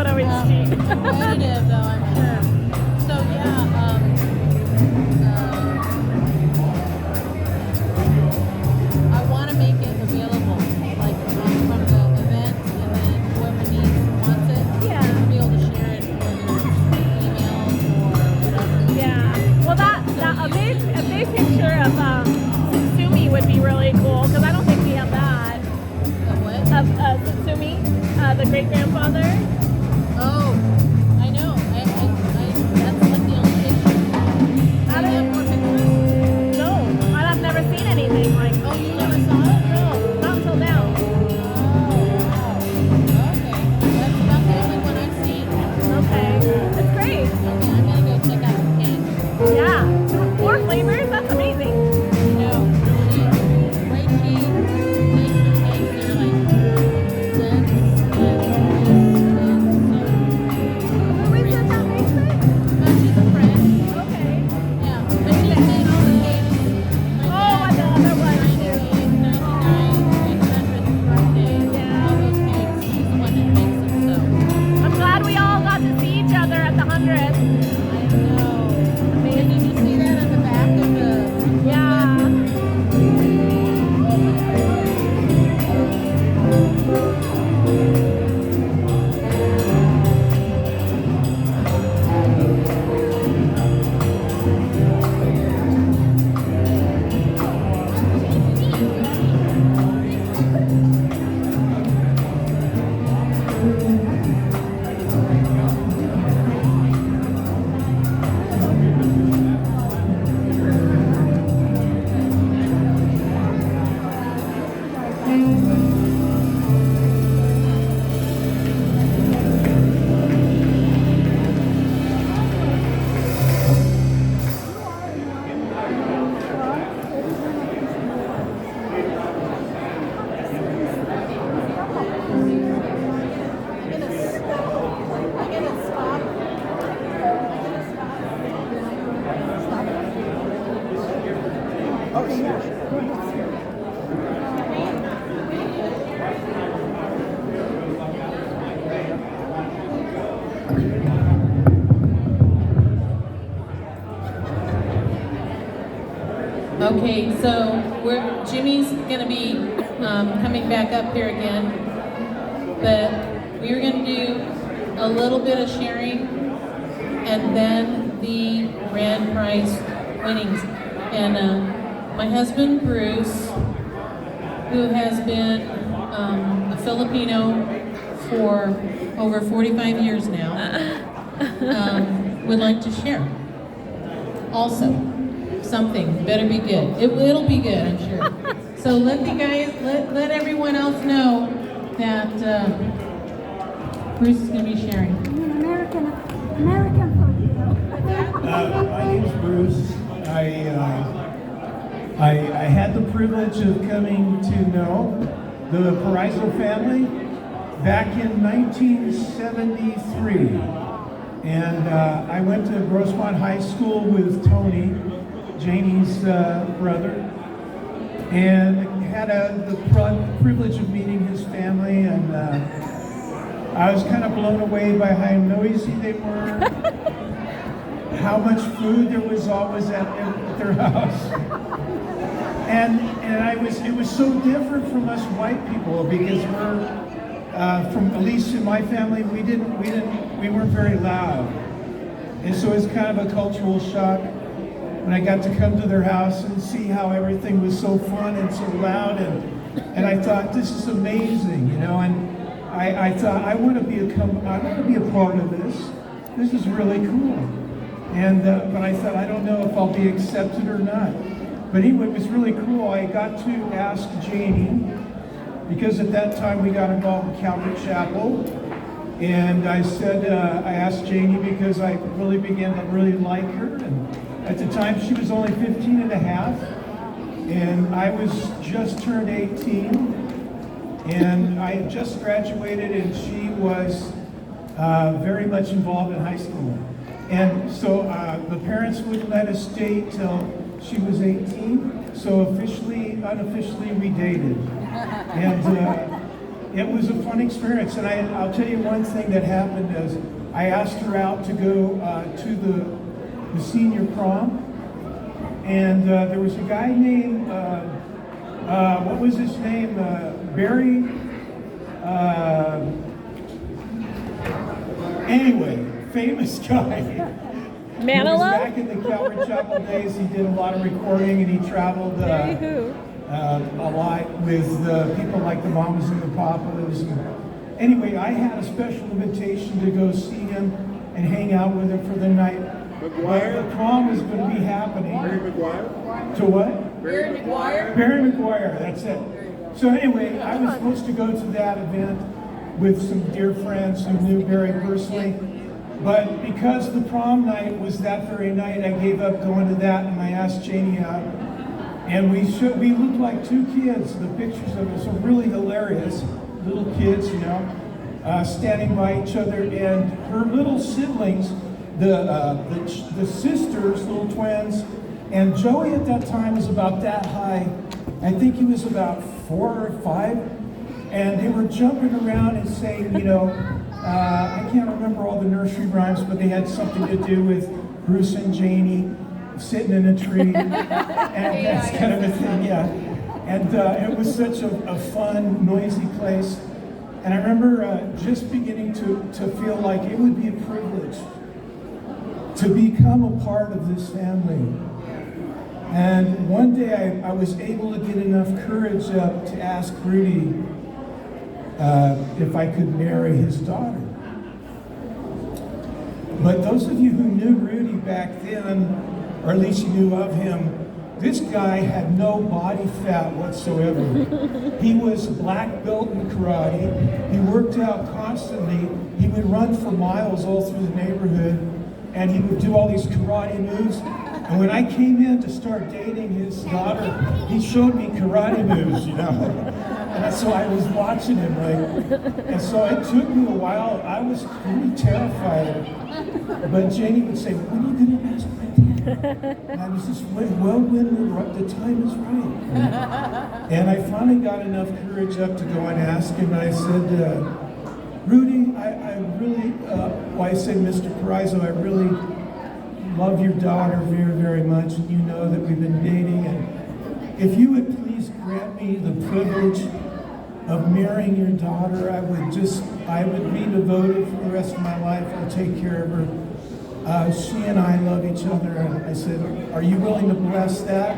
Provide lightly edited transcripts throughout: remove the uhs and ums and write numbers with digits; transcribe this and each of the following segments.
always cheat. Competitive, though, I'm sure. So, yeah, I want to make it available, like from the event, and then whoever wants it, Yeah. be able to share it, whether it's emails or whatever. Yeah. Well, a big picture of Satsumi would be really cool because I don't think we have that. The what? Of Satsumi, the great grandfather. Oh, I know. That's like the only picture. Do you have more pictures? No, I've never seen anything like. Oh, you never saw it? No, not until now. Oh, wow. Okay. That's about the only one I've seen. Okay, it's great. Okay, I'm gonna go check out the cake. Yeah, 4 flavors. That's amazing. No, great cheese. Makes the cakes, they're like dense and Who is it that makes it? she's a friend. Okay. Yeah, but she made all the cakes. Oh, and the other one. 98, 99, 100th birthday. Yeah. All those cakes. She's the one that makes them, so. I'm glad we all got to see each other at the 100th. I know. And did you see that on the back of the Yeah. I'm gonna stop. Okay, so Jimmy's going to be coming back up here again, but we're going to do a little bit of sharing and then the grand prize winnings. And my husband Bruce, who has been a Filipino for over 45 years now, would like to share also. Something better be good. It'll be good, I'm sure. So let everyone else know that Bruce is going to be sharing. American My name's Bruce. I had the privilege of coming to know the Paraiso family back in 1973. And I went to Grossmont High School with Tony, Janie's brother, and had the privilege of meeting his family, and I was kind of blown away by how noisy they were, how much food there was always at their house, and it was so different from us white people, because we're from, at least in my family, we weren't very loud, and so it's kind of a cultural shock. And I got to come to their house and see how everything was so fun and so loud, and I thought, this is amazing, you know. And I thought, I want to be a part of this. This is really cool. And but I thought, I don't know if I'll be accepted or not. But anyway, it was really cool. I got to ask Janie, because at that time we got involved in Calvary Chapel. And I said, I asked Janie because I really began to really like her. And at the time, she was only 15 and a half. And I was just turned 18. And I had just graduated, and she was very much involved in high school. And so the parents wouldn't let us date till she was 18. So unofficially, we dated. And it was a fun experience. And I'll tell you one thing that happened is I asked her out to go to the senior prom. And there was a guy named, what was his name? Barry? Anyway, famous guy. He was back in the Calvary Chapel days. He did a lot of recording and he traveled a lot with people like the Mamas and the Papas. Anyway, I had a special invitation to go see him and hang out with him for the night. McGuire? The prom was going to be happening. Barry McGuire? To what? Barry McGuire? Barry McGuire, that's it. So anyway, I was supposed to go to that event with some dear friends who knew Barry personally. But because the prom night was that very night, I gave up going to that and I asked Janie out. And we looked like two kids. The pictures of us were really hilarious. Little kids, you know, standing by each other. And her little siblings, the sisters, little twins, and Joey at that time was about that high. I think he was about 4 or 5. And they were jumping around and saying, you know, I can't remember all the nursery rhymes, but they had something to do with Bruce and Janie sitting in a tree. And that's kind of a thing, yeah. And it was such a fun, noisy place. And I remember just beginning to feel like it would be a privilege to become a part of this family. And one day I was able to get enough courage up to ask Rudy if I could marry his daughter. But those of you who knew Rudy back then, or at least you knew of him, this guy had no body fat whatsoever. He was black belt in karate. He worked out constantly. He would run for miles all through the neighborhood, and he would do all these karate moves. And when I came in to start dating his daughter, he showed me karate moves, you know. And so I was watching him, like, and so it took me a while. I was pretty terrified. But Janie would say, when are you going to ask my dad? And I was just waiting, well, when the time is right. And I finally got enough courage up to go and ask him. And I said, Rudy, I really, I said, Mr. Paraiso, I really love your daughter very, very much. And you know that we've been dating. And if you would please grant me the privilege of marrying your daughter, I would be devoted for the rest of my life. I'll take care of her. She and I love each other. And I said, are you willing to bless that?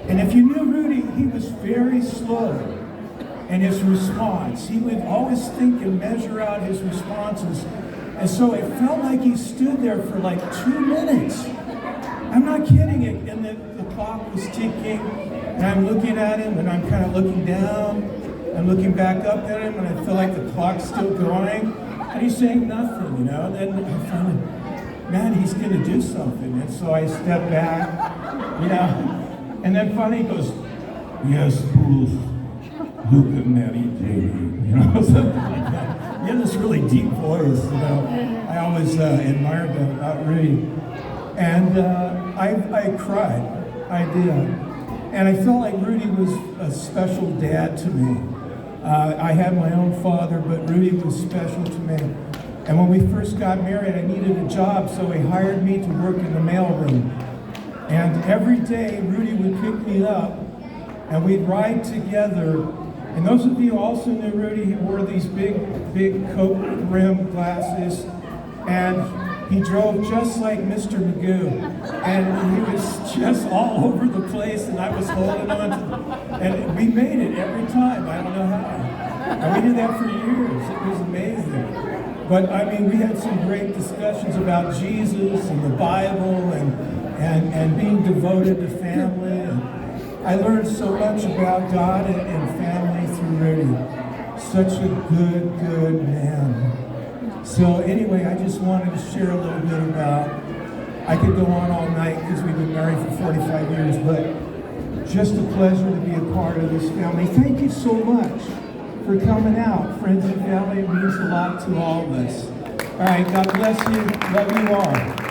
And if you knew Rudy, he was very slow in his response. He would always think and measure out his responses. And so it felt like he stood there for like 2 minutes. I'm not kidding it. And the clock was ticking, and I'm looking at him, and I'm kind of looking down. I'm looking back up at him, and I feel like the clock's still going, and he's saying nothing, you know. And then I finally, man, he's going to do something. And so I step back, you know, and then finally he goes, yes, Bruce, you can marry Jamie, you know, something like that. He had this really deep voice, you know. I always admired that about Rudy. And I cried, I did. And I felt like Rudy was a special dad to me. I had my own father, but Rudy was special to me. And when we first got married, I needed a job, so he hired me to work in the mailroom. And every day, Rudy would pick me up, and we'd ride together. And those of you who also knew Rudy, he wore these big Coke rim glasses, and he drove just like Mr. Magoo, and he was just all over the place, and I was holding on to, and we made it every time. I don't know how. And we did that for years. It was amazing. But I mean, we had some great discussions about Jesus and the Bible and being devoted to family. And I learned so much about God and family through Rudy. Such a good man. So anyway, I just wanted to share a little bit about, I could go on all night because we've been married for 45 years, but just a pleasure to be a part of this family. Thank you so much for coming out, friends and family. It means a lot to all of us. All right, God bless you. Love you all.